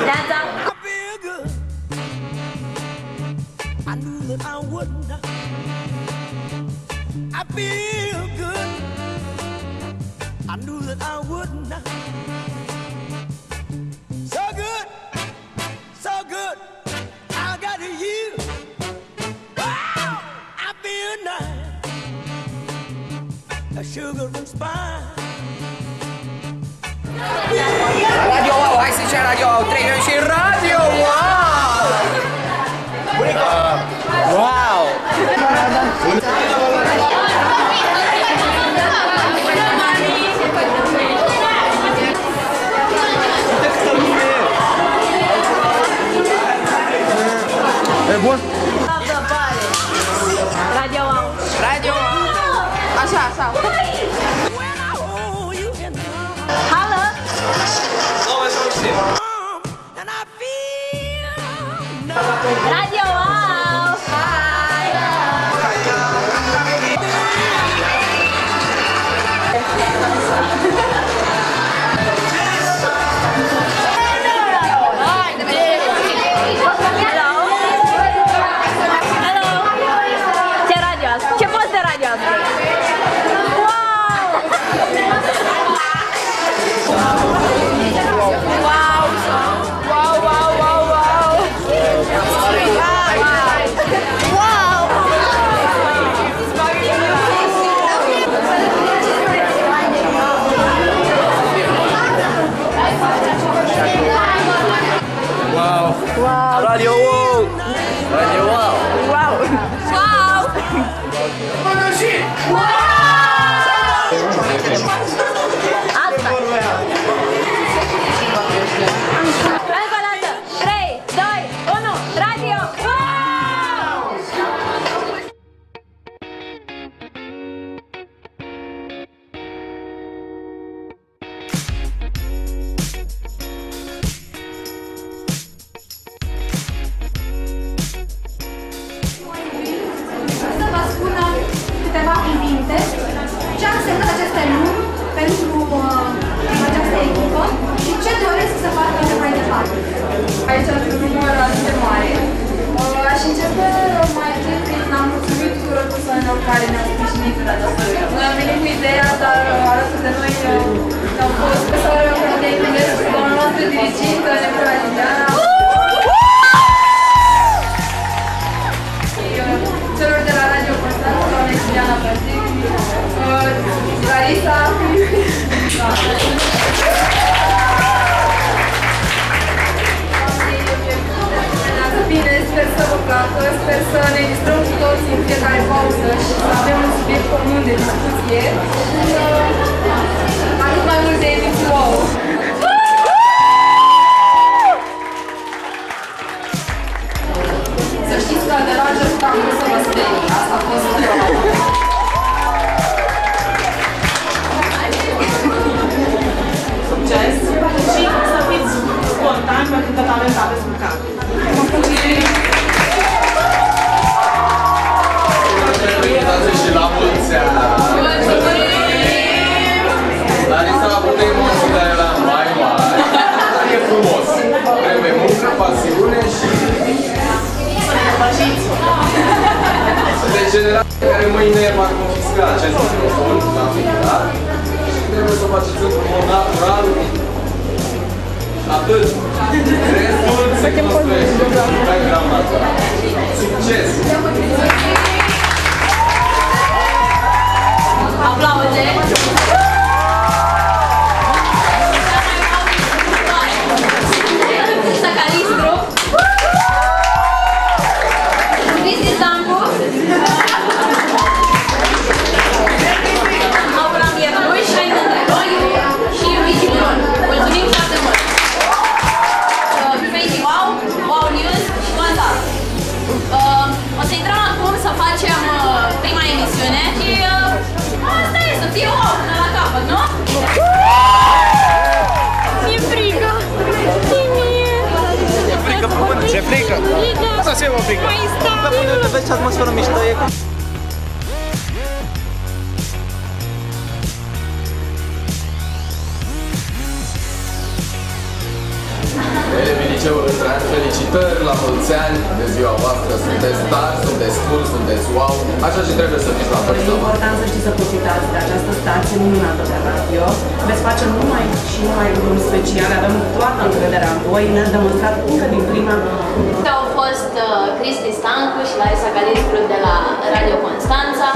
Danța. I knew that I wouldn't. I feel good. I knew that I wouldn't. So good, so good. I got you. Wow, I feel nice. A sugar and spice. Radio Wow, hai să zicem Radio Wow, 3 ani și Radio Wow! Wow! E bun? Radio Wow. Radio Wow! Așa, așa. Hală. Radio Wow. Ce radio asta? Ce post de radio asta? Radio Wow! Radio Wow! Wow! Wow! Asta! Încă o dată! 3, 2, 1, radio! Wow! Să vă spun câteva cuvinte ce a însemnat aceste luni pentru această echipă și ce doresc să facă mai departe. Aici am un număr atât de mare. Aș începe mai întâi prin a mulțumi tuturor persoanelor care ne-au sprijinit în această lună. Noi am venit cu ideea, dar alături de noi au fost profesorul Cătălin Eminescu, domnul nostru dirigent, Nebunia Lidiana. Celor de la Radio Constanța, doamna Exiliana Părtic, Larisa. Bine, sper să vă placă, sper să ne distrăm cu toții în fiecare pauză și să avem un subiect comun de discuție. Atât mai mult de emisiuni wow! Să știți că de la început am vrut să vă sperii, asta a fost succes și să fiți spontan pentru că talent aveți în cap. Și la mulți ani! Larisa a avut emoții, dar era mai mare. E frumos. Trebuie muncă, pasiune și... Sunteți generația care mâine va confisca acest microfon la fiecare și trebuie să o faceți într-un mod natural. Atât. Restul se construiește. Background natural. Succes! Aplauze! Sacalistru! Cristi Zambu! Abraham Iernuș și Luigi Bron. Mulțumim foarte mult! Radio Wow, Wow News și WhatsApp. O să intrăm acum să facem prima emisiune și asta e, să fie wow până la capăt, nu? Mi-e frică! E frică, pământ! Ce frică? Asta se mă frică! Mai stai! Vezi ce atmosferă mișto e? liceul Întrean, felicitări, la mulți ani de ziua voastră, sunteți tari, sunteți cool, sunteți wow, așa și trebuie să fiți la vârstă. E important să știți să profitați de această stație minunată de radio. Veți face numai și numai lucruri speciale, avem toată încrederea în voi, ne-ați demonstrat încă din prima. Au fost Cristi Stancu și Larisa Calispru de la Radio Constanța.